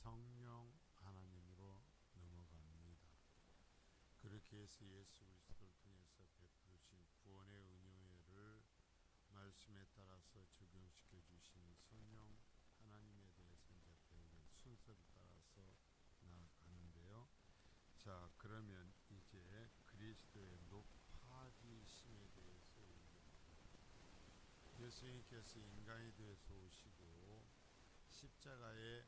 성령 하나님으로 넘어갑니다. 그렇게 해서 예수 그리스도를 통해서 베푸신 구원의 은혜를 말씀에 따라서 적용시켜 주시는 성령 하나님에 대해서 이제 배우는 순서를 따라서 나아가는데요. 자, 그러면 이제 그리스도의 높아지심에 대해서 얘기합니다. 예수님께서 인간이 되어서 오시고 십자가에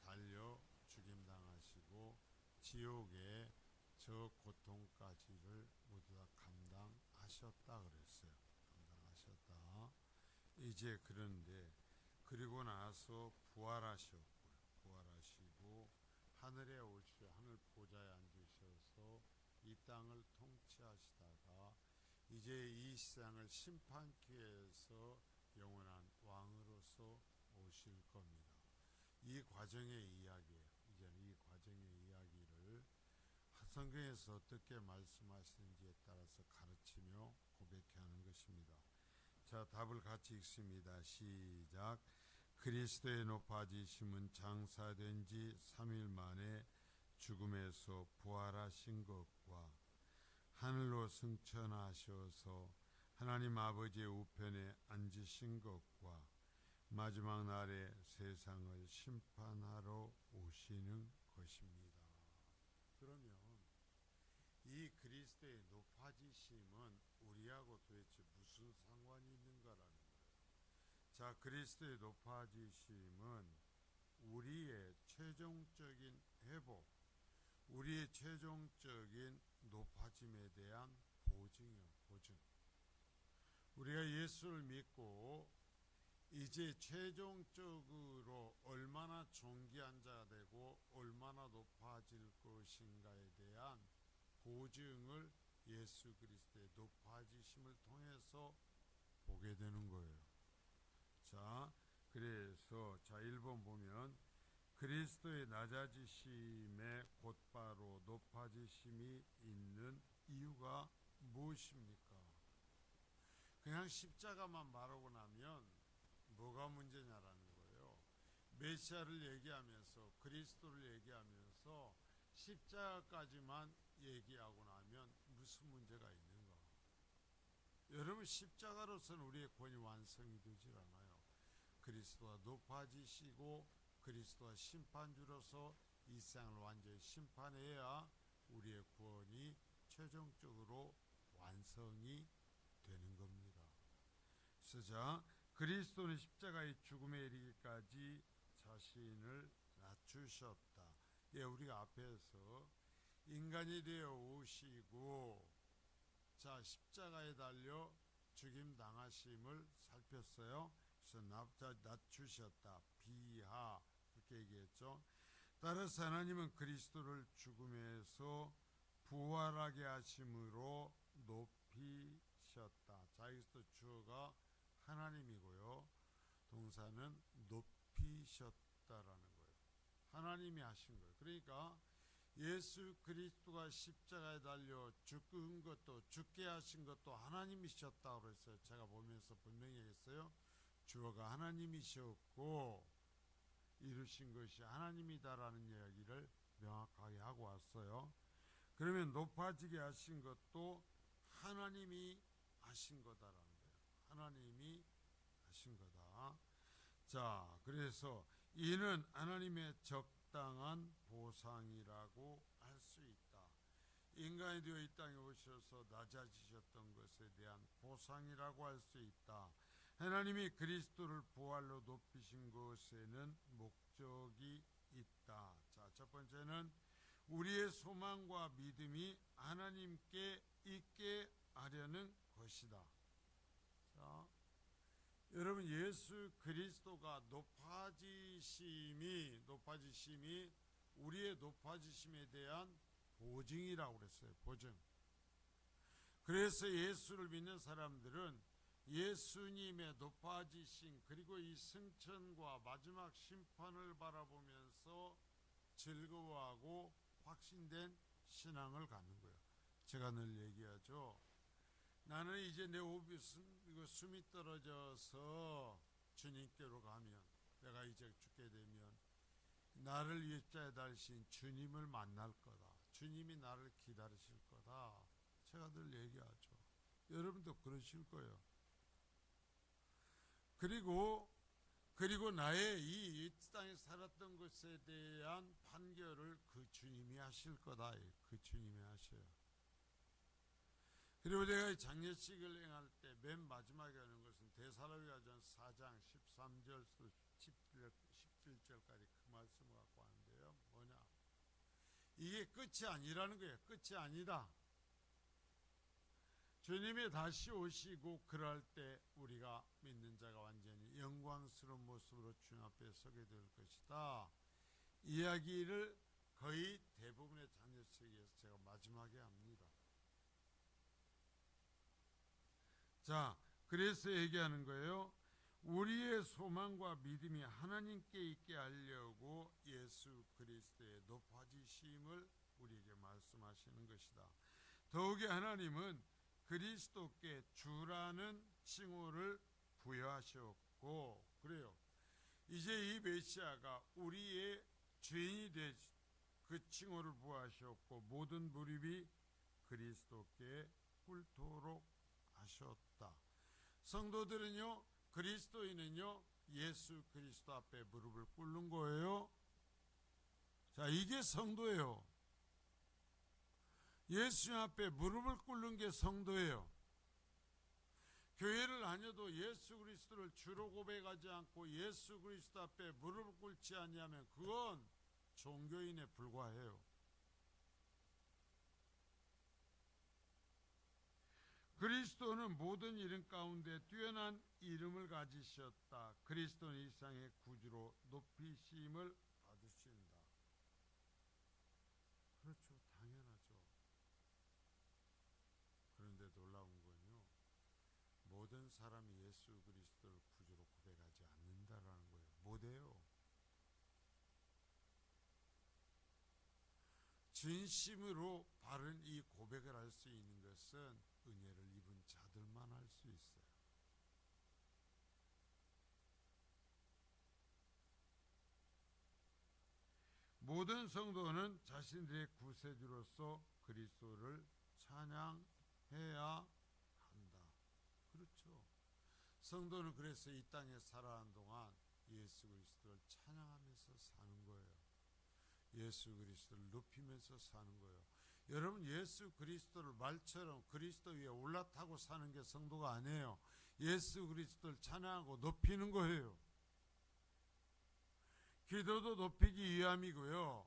달려 죽임당하시고 지옥의 저 고통까지를 모두 다 감당하셨다 그랬어요. 감당하셨다. 이제 그런데 그리고 나서 부활하셨고요. 부활하시고 하늘에 오시고 하늘 보좌에 앉으셔서 이 땅을 통치하시다가 이제 이 세상을 심판케 해서 영원한 왕으로서 오실 겁니다. 이 과정의 이야기예요. 이제는 이 과정의 이야기를 성경에서 어떻게 말씀하시는지에 따라서 가르치며 고백하는 것입니다. 자, 답을 같이 읽습니다. 시작. 그리스도의 높아지심은 장사된 지 3일 만에 죽음에서 부활하신 것과 하늘로 승천하셔서 하나님 아버지의 우편에 앉으신 것과 마지막 날에 세상을 심판하러 오시는 것입니다. 그러면 이 그리스도의 높아지심은 우리하고 도대체 무슨 상관이 있는가라는 거예요. 자, 그리스도의 높아지심은 우리의 최종적인 회복, 우리의 최종적인 높아짐에 대한 보증이요, 보증. 우리가 예수를 믿고 이제 최종적으로 얼마나 존귀한 자가 되고 얼마나 높아질 것인가에 대한 보증을 예수 그리스도의 높아지심을 통해서 보게 되는 거예요. 자, 그래서 1번 보면 그리스도의 낮아지심에 곧바로 높아지심이 있는 이유가 무엇입니까? 그냥 십자가만 말하고 나면 뭐가 문제냐라는 거예요. 메시아를 얘기하면서 그리스도를 얘기하면서 십자가까지만 얘기하고 나면 무슨 문제가 있는가? 여러분, 십자가로서는 우리의 구원이 완성이 되질 않아요. 그리스도가 높아지시고 그리스도가 심판주로서 이 세상을 완전히 심판해야 우리의 구원이 최종적으로 완성이 되는 겁니다. 그래서 그리스도는 십자가의 죽음에 이르기까지 자신을 낮추셨다. 예, 우리가 앞에서 인간이 되어 오시고 자, 십자가에 달려 죽임 당하심을 살폈어요. 그래서 낮추셨다. 비하 그렇게 얘기했죠. 따라서 하나님은 그리스도를 죽음에서 부활하게 하심으로 높이셨다. 자, 여기서 주어가 하나님이고요. 동사는 높이셨다라는 거예요. 하나님이 하신 거예요. 그러니까 예수 그리스도가 십자가에 달려 죽은 것도 죽게 하신 것도 하나님이셨다고 그랬어요. 제가 보면서 분명히 얘기했어요. 주어가 하나님이셨고 이루신 것이 하나님이다라는 이야기를 명확하게 하고 왔어요. 그러면 높아지게 하신 것도 하나님이 하신 거다라는 거예요. 하나님이 하신 거다. 자, 그래서 이는 하나님의 적당한 보상이라고 할 수 있다. 인간이 되어 이 땅에 오셔서 낮아지셨던 것에 대한 보상이라고 할 수 있다. 하나님이 그리스도를 부활로 높이신 것에는 목적이 있다. 자, 첫 번째는 우리의 소망과 믿음이 하나님께 있게 하려는 것이다. 자, 여러분, 예수 그리스도가 높아지심이 우리의 높아지심에 대한 보증이라고 그랬어요. 보증. 그래서 예수를 믿는 사람들은 예수님의 높아지심 그리고 이 승천과 마지막 심판을 바라보면서 즐거워하고 확신된 신앙을 갖는 거예요. 제가 늘 얘기하죠. 나는 이제 내 숨이 떨어져서 주님께로 가면, 내가 이제 죽게 되면 나를 위해 십자가에 달리신 주님을 만날 거다. 주님이 나를 기다리실 거다. 제가 늘 얘기하죠. 여러분도 그러실 거예요. 그리고 나의 이 땅에 살았던 것에 대한 판결을 그 주님이 하실 거다. 그 주님이 하셔요. 그리고 제가 장례식을 행할 때 맨 마지막에 하는 것은 데살로니가전 4장 13절부터 17절까지 그 말씀을 갖고 하는데요. 뭐냐? 이게 끝이 아니라는 거예요. 끝이 아니다. 주님이 다시 오시고 그럴 때 우리가 믿는 자가 완전히 영광스러운 모습으로 주님 앞에 서게 될 것이다. 이야기를 거의 대부분의 장례식에서 제가 마지막에 합니다. 자, 그래서 얘기하는 거예요. 우리의 소망과 믿음이 하나님께 있게 하려고 예수 그리스도의 높아지심을 우리에게 말씀하시는 것이다. 더욱이 하나님은 그리스도께 주라는 칭호를 부여하셨고, 그래요. 이제 이 메시아가 우리의 주인이 되 그 칭호를 부여하셨고 모든 무릎이 그리스도께 꿇도록 하셨다. 성도들은요, 그리스도인은요, 예수 그리스도 앞에 무릎을 꿇는 거예요. 자, 이게 성도예요. 예수 앞에 무릎을 꿇는 게 성도예요. 교회를 다녀도 예수 그리스도를 주로 고백하지 않고 예수 그리스도 앞에 무릎을 꿇지 않냐면 그건 종교인에 불과해요. 그리스도는 모든 이름 가운데 뛰어난 이름을 가지셨다. 그리스도는 일상의 구주로 높이심을 받으신다. 그렇죠. 당연하죠. 그런데 놀라운 건요, 모든 사람이 예수 그리스도를 구주로 고백하지 않는다라는 거예요. 못해요. 진심으로 바른 이 고백을 할 수 있는 것은 은혜를 입은 자들만 할 수 있어요. 모든 성도는 자신들의 구세주로서 그리스도를 찬양해야 한다. 그렇죠. 성도는 그래서 이 땅에 살아가는 동안 예수 그리스도를 찬양하면서 사는 거예요. 예수 그리스도를 높이면서 사는 거예요. 여러분, 예수 그리스도를 말처럼 그리스도 위에 올라타고 사는 게 성도가 아니에요. 예수 그리스도를 찬양하고 높이는 거예요. 기도도 높이기 위함이고요.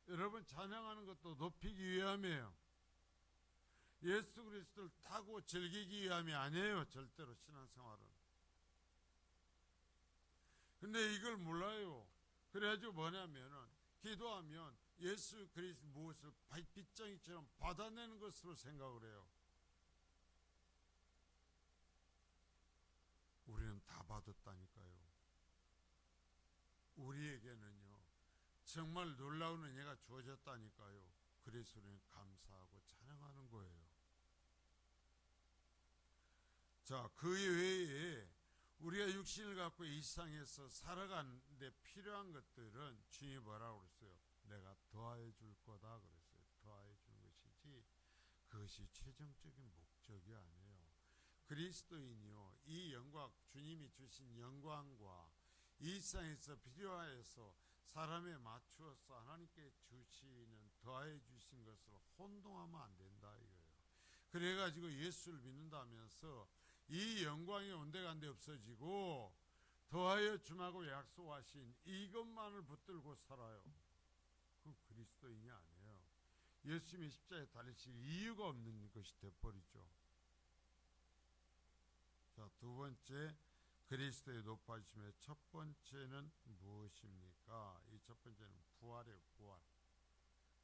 여러분, 찬양하는 것도 높이기 위함이에요. 예수 그리스도를 타고 즐기기 위함이 아니에요. 절대로 신앙생활은. 근데 이걸 몰라요. 그래가지고 뭐냐면은 기도하면 예수 그리스도 무엇을 빗장이처럼 받아내는 것으로 생각을 해요. 우리는 다 받았다니까요. 우리에게는요, 정말 놀라운 은혜가 주어졌다니까요. 그래서 우리는 감사하고 찬양하는 거예요. 자, 그 외에 우리가 육신을 갖고 이 세상에서 살아가는데 필요한 것들은 주님이 뭐라고 그랬어요? 내가 더하여 줄 거다 그랬어요. 더하여 주는 것이지 그것이 최종적인 목적이 아니에요. 그리스도인이요, 이 영광, 주님이 주신 영광과 이 세상에서 필요해서 사람에 맞추어서 하나님께 주시는 더하여 주신 것을 혼동하면 안 된다 이거예요. 그래가지고 예수를 믿는다면서 이 영광이 온데간데 없어지고 더하여 줌하고 약속하신 이것만을 붙들고 살아요. 그건 그리스도인이 아니에요. 예수님이 십자가에 달리실 이유가 없는 것이 돼버리죠. 자, 두 번째, 그리스도의 높아지심의 첫 번째는 무엇입니까? 이 첫 번째는 부활이에요. 부활.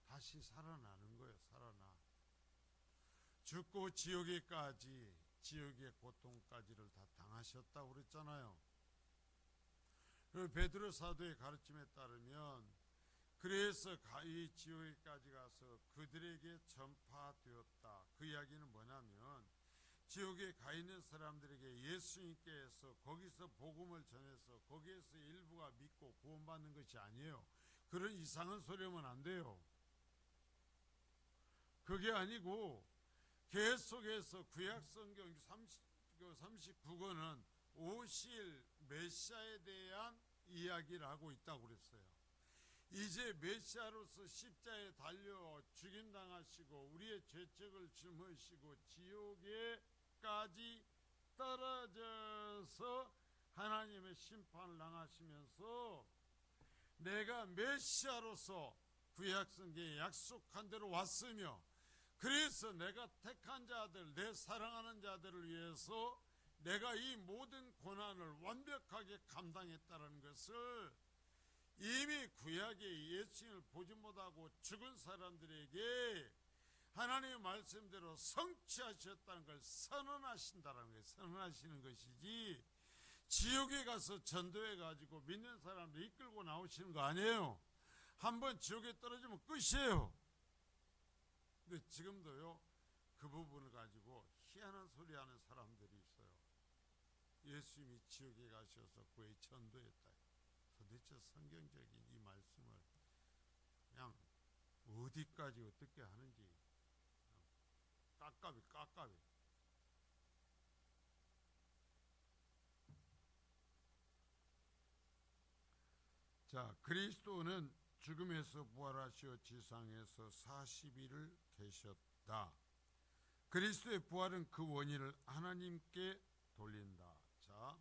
다시 살아나는 거예요. 살아나. 죽고 지옥에까지, 지옥의 고통까지를 다 당하셨다고 그랬잖아요. 그리고 베드로 사도의 가르침에 따르면 그래서 이 지옥에까지 가서 그들에게 전파되었다. 그 이야기는 뭐냐면 지옥에 가 있는 사람들에게 예수님께서 거기서 복음을 전해서 거기에서 일부가 믿고 구원받는 것이 아니에요. 그런 이상한 소리 하면 안 돼요. 그게 아니고 계속해서 구약성경 39권은 오실 메시아에 대한 이야기를 하고 있다고 그랬어요. 이제 메시아로서 십자가에 달려 죽임당하시고 우리의 죄책을 짊으시고 지옥에까지 떨어져서 하나님의 심판을 당하시면서 내가 메시아로서 구약성경에 약속한 대로 왔으며, 그래서 내가 택한 자들, 내 사랑하는 자들을 위해서 내가 이 모든 고난을 완벽하게 감당했다는 것을 이미 구약의 예수님을 보지 못하고 죽은 사람들에게 하나님의 말씀대로 성취하셨다는 걸 선언하신다는 거예요. 선언하시는 것이지 지옥에 가서 전도해 가지고 믿는 사람들 이끌고 나오시는 거 아니에요. 한번 지옥에 떨어지면 끝이에요. 근데 지금도요, 그 부분을 가지고 희한한 소리 하는 사람들이 있어요. 예수님이 지옥에 가셔서 그의 전도했다. 도대체 성경적인 이 말씀을 그냥 어디까지 어떻게 하는지 깝깝이. 자, 그리스도는 죽음에서 부활하시어 지상에서 40일을 계셨다. 그리스도의 부활은 그 원인을 하나님께 돌린다. 자,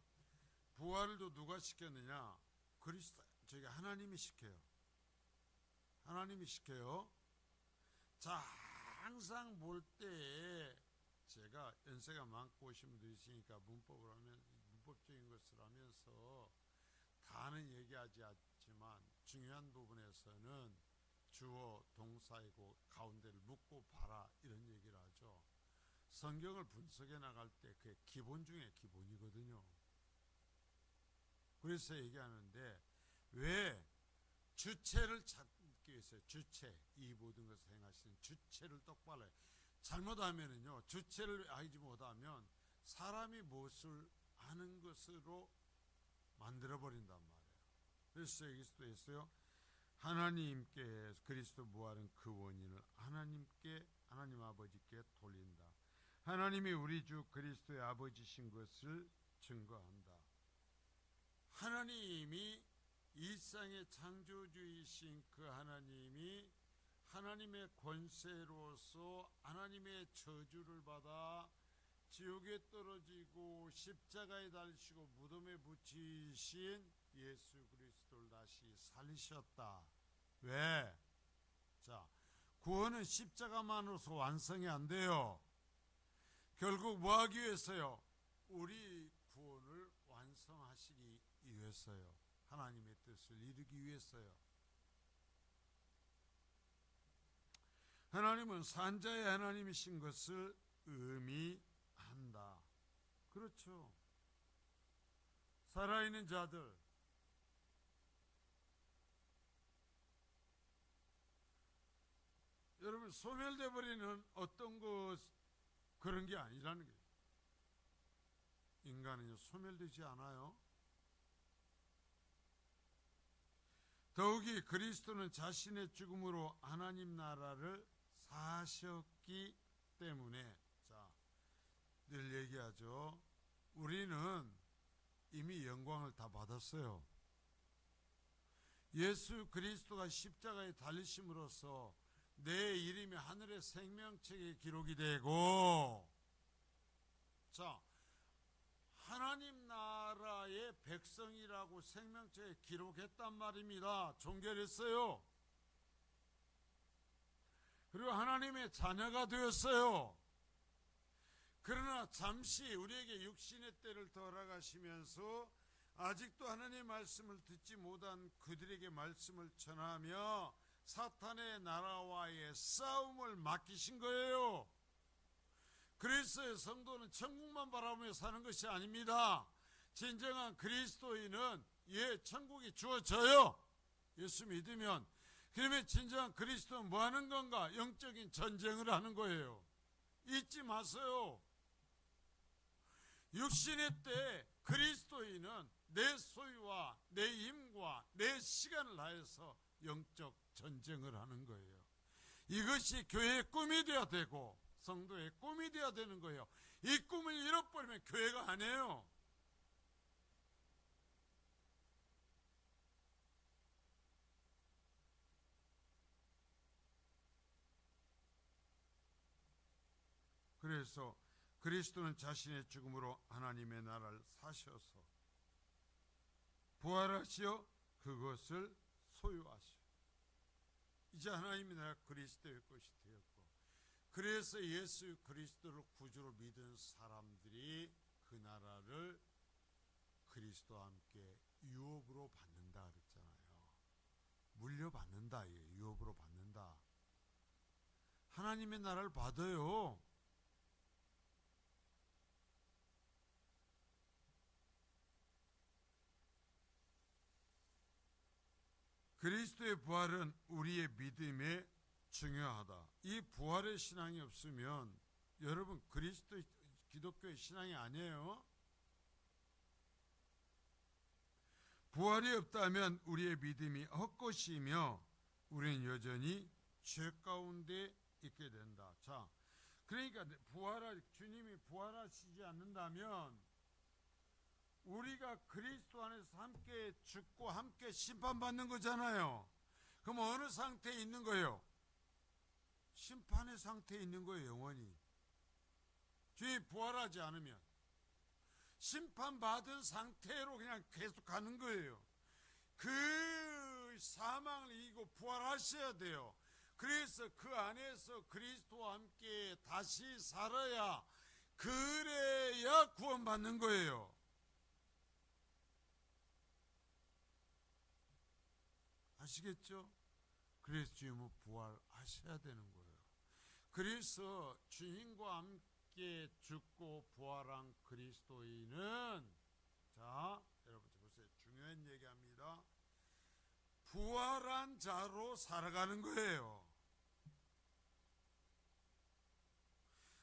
부활을 또 누가 시켰느냐? 그리스도, 저기 하나님이 시켜요. 하나님이 시켜요. 자, 항상 볼 때 제가 연세가 많고 오신 분도 있으니까 문법적인 것을 하면서 다는 얘기하지 않지만 중요한 부분에서는 주어 동사이고 가운데를 묻고 봐라 이런 얘기를 하죠. 성경을 분석해 나갈 때 그게 기본 중에 기본이거든요. 그래서 얘기하는데 왜 주체를 찾기 위해서 주체, 이 모든 것을 행하시는 주체를 똑바로 해. 잘못하면은요, 주체를 알지 못하면 사람이 무엇을 하는 것으로 만들어버린단 말이에요. 그래서 여기서도 했어요. 하나님께 그리스도 부활은 그 원인을 하나님 아버지께 돌린다. 하나님이 우리 주 그리스도의 아버지신 것을 증거한다. 하나님이 일상의 창조주이신 그 하나님이 하나님의 권세로서 하나님의 저주를 받아 지옥에 떨어지고 십자가에 달리시고 무덤에 붙이신 예수 그리스도를 다시 살리셨다. 왜? 자, 구원은 십자가만으로서 완성이 안 돼요. 결국 뭐 하기 위해서요? 우리 구원을 완성하시기 위해서요. 하나님의 뜻을 이루기 위해서요. 하나님은 산자의 하나님이신 것을 의미한다. 그렇죠. 살아있는 자들, 여러분 소멸돼 버리는 어떤 것 그런 게 아니라는 거예요. 인간은 소멸되지 않아요. 더욱이 그리스도는 자신의 죽음으로 하나님 나라를 사셨기 때문에, 자, 늘 얘기하죠. 우리는 이미 영광을 다 받았어요. 예수 그리스도가 십자가에 달리심으로써 내 이름이 하늘의 생명책에 기록이 되고, 자, 하나님 나라의 백성이라고 생명책에 기록했단 말입니다. 종결했어요. 그리고 하나님의 자녀가 되었어요. 그러나 잠시 우리에게 육신의 때를 돌아가시면서 아직도 하나님의 말씀을 듣지 못한 그들에게 말씀을 전하며 사탄의 나라와의 싸움을 맡기신 거예요. 그래서 성도는 천국만 바라보며 사는 것이 아닙니다. 진정한 그리스도인은 천국이 주어져요. 예수 믿으면. 그러면 진정한 그리스도는 뭐 하는 건가? 영적인 전쟁을 하는 거예요. 잊지 마세요. 육신의 때 그리스도인은 내 소유와 내 힘과 내 시간을 다해서 영적 전쟁을 하는 거예요. 이것이 교회의 꿈이 되어야 되고 성도의 꿈이 되어야 되는 거예요. 이 꿈을 잃어버리면 교회가 아니에요. 그래서 그리스도는 자신의 죽음으로 하나님의 나라를 사셔서 부활하시어 그것을 소유하시어 이제 하나님의 나라 그리스도의 것이 되었고, 그래서 예수 그리스도를 구주로 믿은 사람들이 그 나라를 그리스도와 함께 유업으로 받는다 그랬잖아요. 물려받는다, 유업으로 받는다. 하나님의 나라를 받아요. 그리스도의 부활은 우리의 믿음에 중요하다. 이 부활의 신앙이 없으면 여러분 그리스도 기독교의 신앙이 아니에요. 부활이 없다면 우리의 믿음이 헛것이며 우리는 여전히 죄 가운데 있게 된다. 자, 그러니까 주님이 부활하시지 않는다면 우리가 그리스도 안에서 함께 죽고 함께 심판받는 거잖아요. 그럼 어느 상태에 있는 거예요? 심판의 상태에 있는 거예요. 영원히. 주님이 부활하지 않으면 심판받은 상태로 그냥 계속 가는 거예요. 그 사망을 이기고 부활하셔야 돼요. 그래서 그 안에서 그리스도와 함께 다시 살아야, 그래야 구원받는 거예요. 아시겠죠? 그래서 주님은 부활하셔야 되는 거예요. 그래서 주님과 함께 죽고 부활한 그리스도인은, 자, 여러분 보세요. 중요한 얘기합니다. 부활한 자로 살아가는 거예요.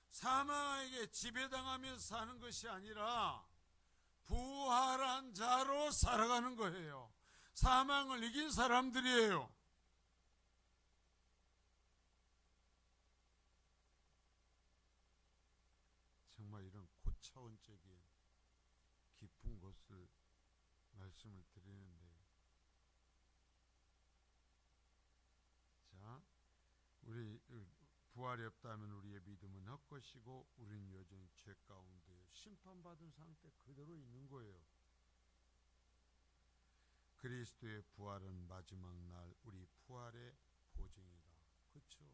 사망에게 지배당하면서 사는 것이 아니라 부활한 자로 살아가는 거예요. 사망을 이긴 사람들이에요. 정말 이런 고차원적인 깊은 것을 말씀을 드리는데, 자, 우리 부활이 없다면 우리의 믿음은 헛것이고 우리는 여전히 죄 가운데 심판받은 상태 그대로 있는 거예요. 그리스도의 부활은 마지막 날 우리 부활의 보증이다. 그렇죠?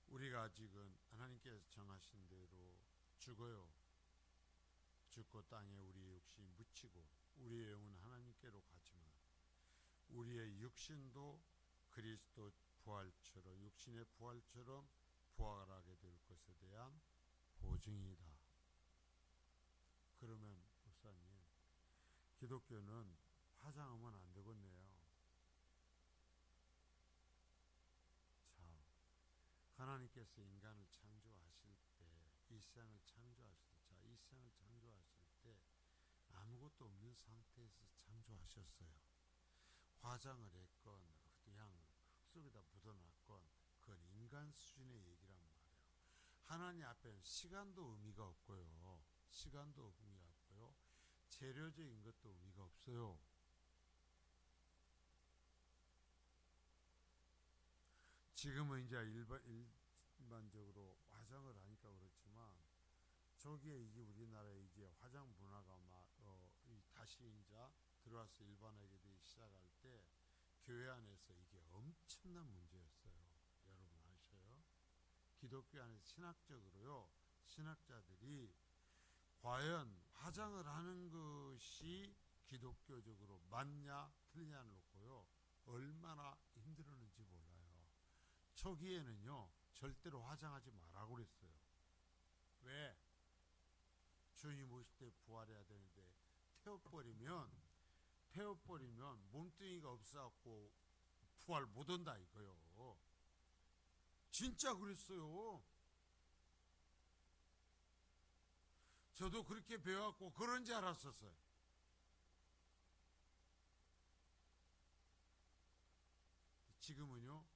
우리가 아직은 하나님께서 정하신 대로 죽어요. 죽고 땅에 우리의 육신이 묻히고 우리의 영은 하나님께로 가지만 우리의 육신도 그리스도 부활처럼, 육신의 부활처럼 부활하게 될 것에 대한 보증이다. 그러면 목사님, 기독교는 화장하면 안 되겠네요. 자, 하나님께서 인간을 창조하실 때, 이 세상을 창조하실 때 아무것도 없는 상태에서 창조하셨어요. 화장을 했건 그냥 흙속에다 묻어놨건 그건 인간 수준의 얘기란 말이에요. 하나님 앞에는 시간도 의미가 없고요. 재료적인 것도 의미가 없어요. 지금은 이제 일반적으로 화장을 하니까 그렇지만, 저기에 이제 우리나라에 이제 화장 문화가 다시 이제 들어와서 일반화하게 되기 시작할 때 교회 안에서 이게 엄청난 문제였어요. 여러분 아셔요? 기독교 안에서 신학적으로요, 신학자들이 과연 화장을 하는 것이 기독교적으로 맞냐 틀리냐를 놓고요 얼마나 힘들었는지 몰라요. 초기에는요 절대로 화장하지 말라고 그랬어요. 왜? 주님 오실 때 부활해야 되는데 태워버리면 몸뚱이가 없어갖고 부활 못한다 이거요. 진짜 그랬어요. 저도 그렇게 배워갖고 그런 줄 알았었어요. 지금은요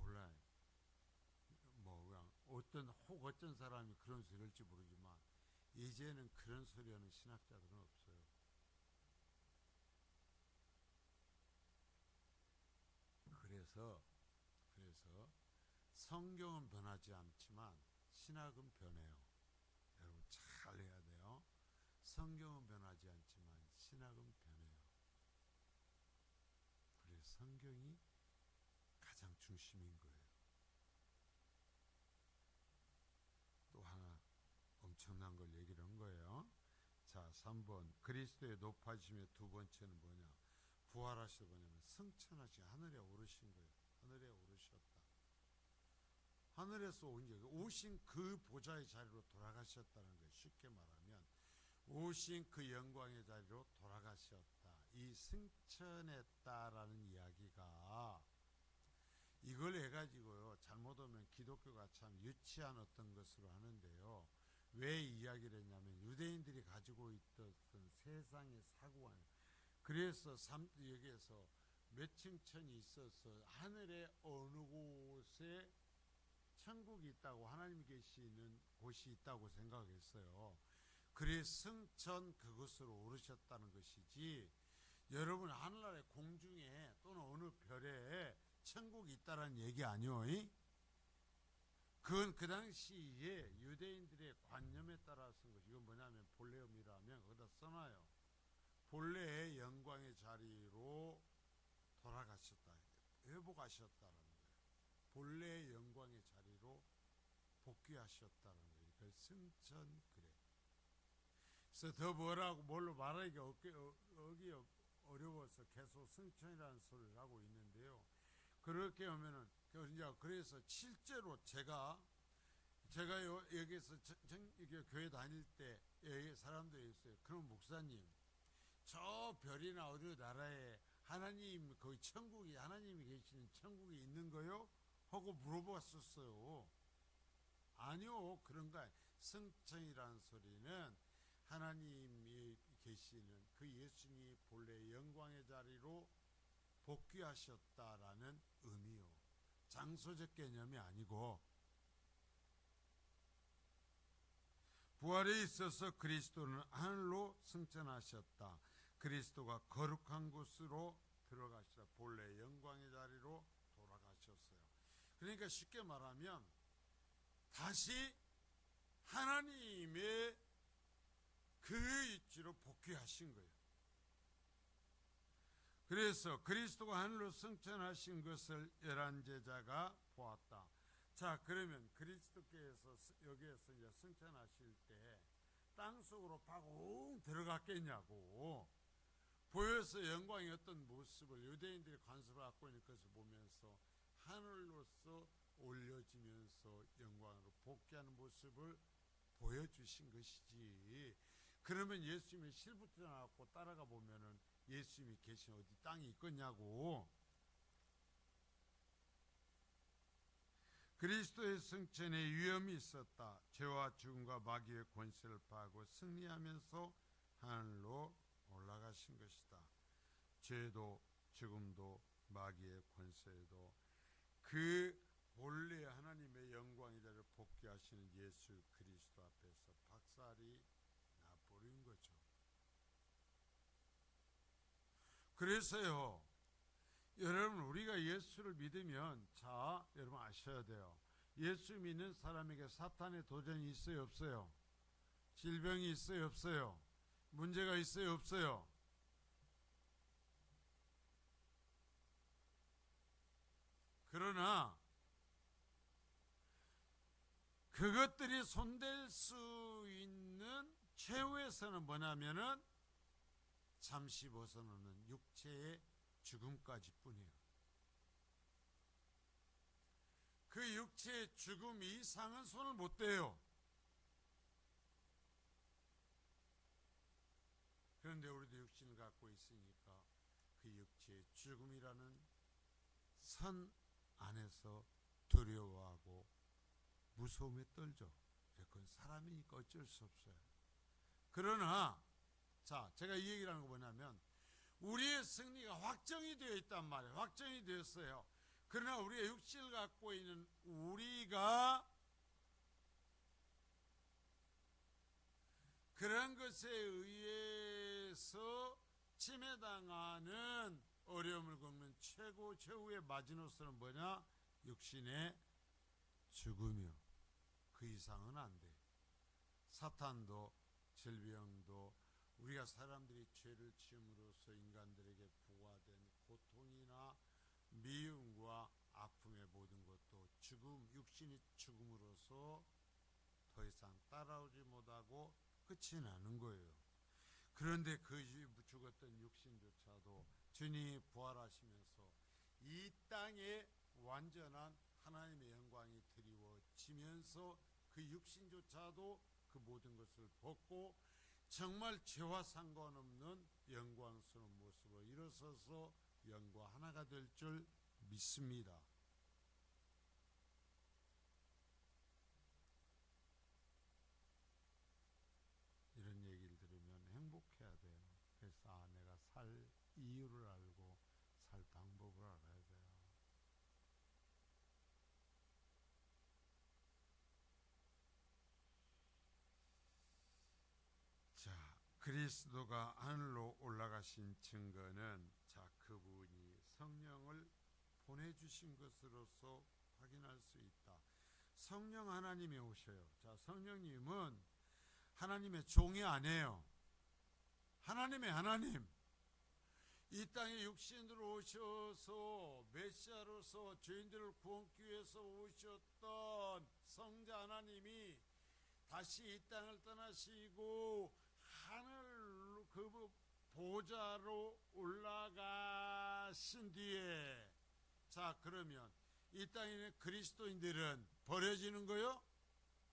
몰라요. 뭐 그냥 어떤 사람이 그런 소리 할지 모르지만 이제는 그런 소리 하는 신학자들은 없어요. 그래서 성경은 변하지 않지만 신학은 변해요. 여러분 잘 해야 돼요. 성경은 변하지 않지만 신학은 변해요. 그래서 성경이 가장 중심인 거예요. 또 하나 엄청난 걸 얘기를 한 거예요. 자, 3번 그리스도의 높아짐의 두 번째는 뭐냐? 부활하셔서 뭐냐면 승천하시 하늘에 오르신 거예요. 하늘에 오르셨다. 하늘에서 오신 그 보좌의 자리로 돌아가셨다는 거예요. 쉽게 말하면 오신 그 영광의 자리로 돌아가셨다. 이 승천했다라는 이야기가 이걸 해가지고요 잘못 오면 기독교가 참 유치한 어떤 것으로 하는데요. 왜 이야기를 했냐면 유대인들이 가지고 있던 세상의 사고관, 그래서 여기에서 몇 층천이 있어서 하늘의 어느 곳에 천국이 있다고, 하나님이 계시는 곳이 있다고 생각했어요. 그래 승천 그것으로 오르셨다는 것이지, 여러분 하늘나라의 공중에 또는 어느 별에 천국이 있다는 얘기 아니요. 그건 그 당시에 유대인들의 관념에 따라 쓴 것이. 이건 뭐냐면 본래음이라면 거기다 써놔요. 본래의 영광의 자리로 돌아가셨다, 회복하셨다는 거예요. 본래의 영광의 자리로 복귀하셨다는 거예요. 그걸 승천 그래. 그래서 더 뭘로 말하기가 어려워서 계속 승천이라는 소리를 하고 있는데요. 그렇게 하면은 그래서 실제로 제가 여기서 교회 다닐 때 여기 사람들이 있어요. 그럼 목사님, 저 별이나 어느 나라에 하나님 거기 천국이, 하나님이 계시는 천국이 있는 거요? 하고 물어봤었어요. 아니요, 그런 거 아니에요. 승천이라는 소리는 하나님이 계시는 그 예수님이 본래 영광의 자리로 복귀하셨다라는 의미요. 장소적 개념이 아니고, 부활에 있어서 그리스도는 하늘로 승천하셨다. 그리스도가 거룩한 곳으로 들어가시다. 본래 영광의 자리로 돌아가셨어요. 그러니까 쉽게 말하면 다시 하나님의 그 위치로 복귀하신 거예요. 그래서 그리스도가 하늘로 승천하신 것을 열한 제자가 보았다. 자, 그러면 그리스도께서 여기에서 이제 승천하실 때 땅속으로 파공 들어갔겠냐고, 보여서 영광의 어떤 모습을 유대인들이 관습을 갖고 있는 것을 보면서 하늘로서 올려지면서 영광으로 복귀하는 모습을 보여주신 것이지. 그러면 예수님이 실부터 나왔고 따라가 보면은 예수님이 계신 어디 땅이 있겠냐고. 그리스도의 승천에 위험이 있었다. 죄와 죽음과 마귀의 권세를 파하고 승리하면서 하늘로 올라가신 것이다. 죄도 죽음도 마귀의 권세도 그 본래 하나님의 영광의 자리를 복귀하시는 예수 그리스도 앞에서 박살이 나버린 거죠. 그래서요, 여러분 우리가 예수를 믿으면, 자, 여러분 아셔야 돼요. 예수 믿는 사람에게 사탄의 도전이 있어요, 없어요? 질병이 있어요, 없어요? 문제가 있어요, 없어요? 그러나 그것들이 손댈 수 있는 최후의 선은 뭐냐면은 잠시 벗어나는 육체의 죽음까지 뿐이에요. 그 육체의 죽음 이상은 손을 못 대요. 그런데 우리도 육신을 갖고 있으니까 그 육체의 죽음이라는 선 안에서 두려워하고 무서움에 떨죠. 그건 사람이니까 어쩔 수 없어요. 그러나 자, 제가 이 얘기를 하는 거 뭐냐면, 우리의 승리가 확정이 되어 있단 말이에요. 확정이 되었어요. 그러나 우리의 육신을 갖고 있는 우리가 그런 것에 의해서 침해당하는 어려움을 겪는 최후의 마지노선은 뭐냐? 육신의 죽음이요. 그 이상은 안 돼. 사탄도 질병도 우리가 사람들이 죄를 지음으로써 인간들에게 부과된 고통이나 미움과 아픔의 모든 것도 죽음, 육신이 죽음으로써 더 이상 따라오지 못하고 끝이 나는 거예요. 그런데 그 죽었던 육신조차도 주님이 부활하시면서 이 땅에 완전한 하나님의 영광이 드리워지면서 그 육신조차도 그 모든 것을 벗고 정말 죄와 상관없는 영광스러운 모습으로 일어서서 영과 하나가 될 줄 믿습니다. 이런 얘기를 들으면 행복해야 돼요. 그래서 내가 살 이유를 알고 살 방법을 알아야 돼요. 자, 그리스도가 하늘로 올라가신 증거는 그분이 성령을 보내주신 것으로서 확인할 수 있다. 성령 하나님이 오셔요. 성령님은 하나님의 종이 아니에요. 하나님의 하나님. 이 땅에 육신으로 오셔서 메시아로서 죄인들을 구원하기 위해서 오셨던 성자 하나님이 다시 이 땅을 떠나시고 하늘 그 보좌로 올라가신 뒤에 그러면 이 땅에 있는 그리스도인들은 버려지는 거요?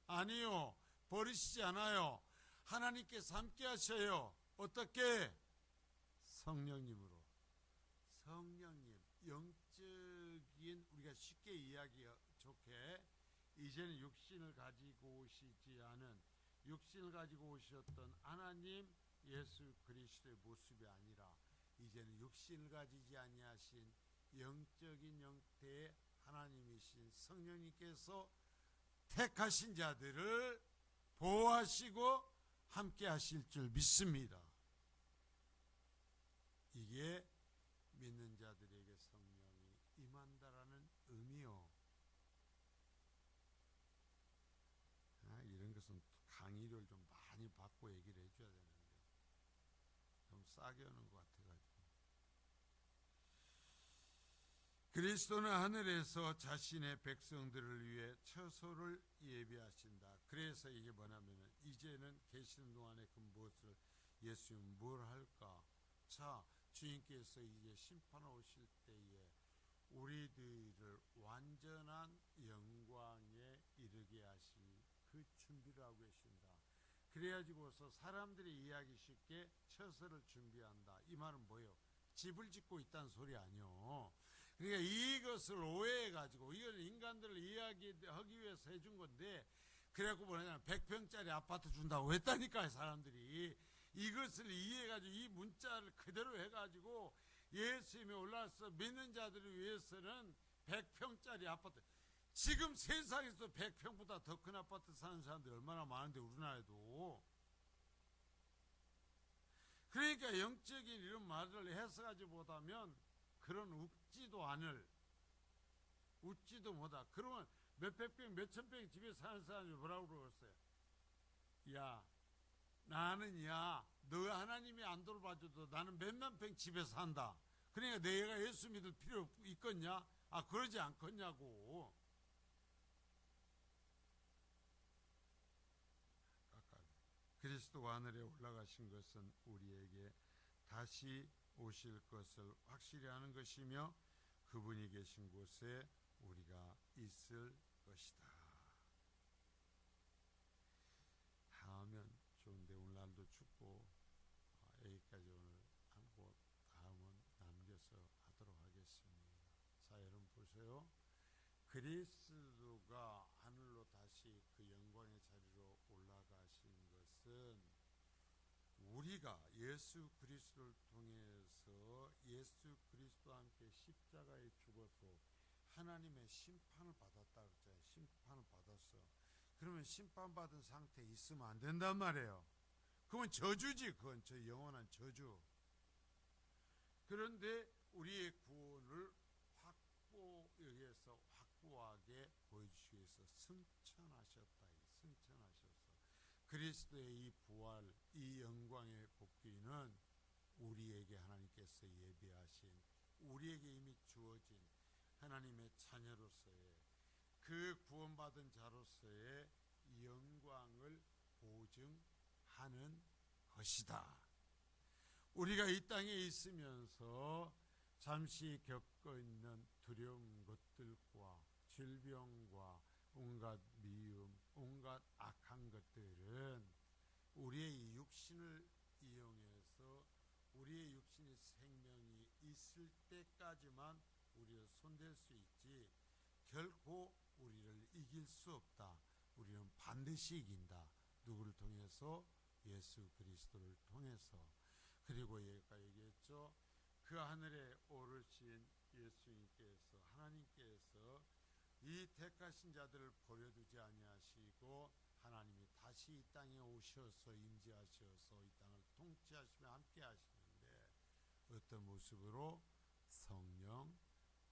아니요. 버리시지 않아요. 하나님께서 함께 하셔요. 어떻게? 성령님으로. 성령님, 영적인 우리가 쉽게 이해하기 좋게 이제는 육신을 가지고 오시지 않은 육신을 가지고 오셨던 하나님 예수 그리스도의 모습이 아니라 이제는 육신을 가지지 아니하신 영적인 형태의 하나님이신 성령님께서 택하신 자들을 보호하시고 함께 하실 줄 믿습니다. 이게 믿는 자들에게 성령이 임한다라는 의미요. 이런 것은 강의를 좀 많이 받고 얘기를 해줘야 되는데 좀 싸게 하는 것 같아가지고. 그리스도는 하늘에서 자신의 백성들을 위해 처소를 예비하신다. 그래서 이게 뭐냐면 이제는 계시는 동안에 그 무엇을 예수님 뭘 할까? 주님께서 이제 심판 오실 때에 우리들을 완전한 영광에 이르게 하실 그 준비를 하고 계신다. 그래가지고서 사람들이 이해하기 쉽게 처소를 준비한다. 이 말은 뭐예요? 집을 짓고 있다는 소리 아니요. 그러니까 이것을 오해해가지고 이건 인간들을 이야기하기 위해서 해준 건데 그래갖고 뭐냐면 100평짜리 아파트 준다고 했다니까요. 사람들이 이것을 이해해가지고 이 문자를 그대로 해가지고 예수님이 올라와서 믿는 자들을 위해서는 100평짜리 아파트. 지금 세상에서 100평보다 더 큰 아파트 사는 사람들이 얼마나 많은데 우리나라에도. 그러니까 영적인 이런 말을 해석하지 못하면 그런 웃지도 못하. 그러면 몇백 평, 몇천 평 집에 사는 사람이 뭐라고 그러겠어요? 야, 너 하나님이 안 돌봐줘도 나는 몇만 평 집에 산다. 그러니까 내가 예수 믿을 필요 있겠냐? 그러지 않겠냐고. 그리스도가 하늘에 올라가신 것은 우리에게 다시 오실 것을 확실히 하는 것이며 그분이 계신 곳에 우리가 있을 것이다. 다음은 좋은데 오늘날도 춥고 여기까지 오늘 하고 다음은 남겨서 하도록 하겠습니다. 여러분 보세요. 그리스도가 하늘로 다시 그 영광의 자리로 올라가신 것은 우리 우리가 예수 그리스도를 통해서 예수 그리스도와 함께 십자가에 죽어서 하나님의 심판을 받았다 그랬잖아요. 심판을 받았어. 그러면 심판받은 상태에 있으면 안 된단 말이에요. 그건 저주지. 그건 저 영원한 저주. 그런데 우리의 구원을 여기에서 확고하게 보여주시기 위해서 승천하셨다. 승천하셨어. 그리스도의 이 부활, 이 영광의 복귀는 우리에게 하나님께서 예비하신, 우리에게 이미 주어진 하나님의 자녀로서의 그 구원받은 자로서의 영광을 보증하는 것이다. 우리가 이 땅에 있으면서 잠시 겪고 있는 두려운 것들과 질병과 온갖 미움, 온갖 악한 것들은 우리의 이 육신을 이용해서 우리의 육신의 생명이 있을 때까지만 우리를 손댈 수 있지 결코 우리를 이길 수 없다. 우리는 반드시 이긴다. 누구를 통해서? 예수 그리스도를 통해서. 그리고 얘가 얘기했죠. 그 하늘에 오르신 예수님께서, 하나님께서 이 택하신 자들을 버려두지 아니하시고 하나님이 다시 이 땅에 오셔서 임재하셔서 이 땅을 통치하시며 함께 하시는데 어떤 모습으로? 성령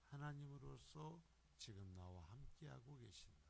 하나님으로서 지금 나와 함께하고 계신다.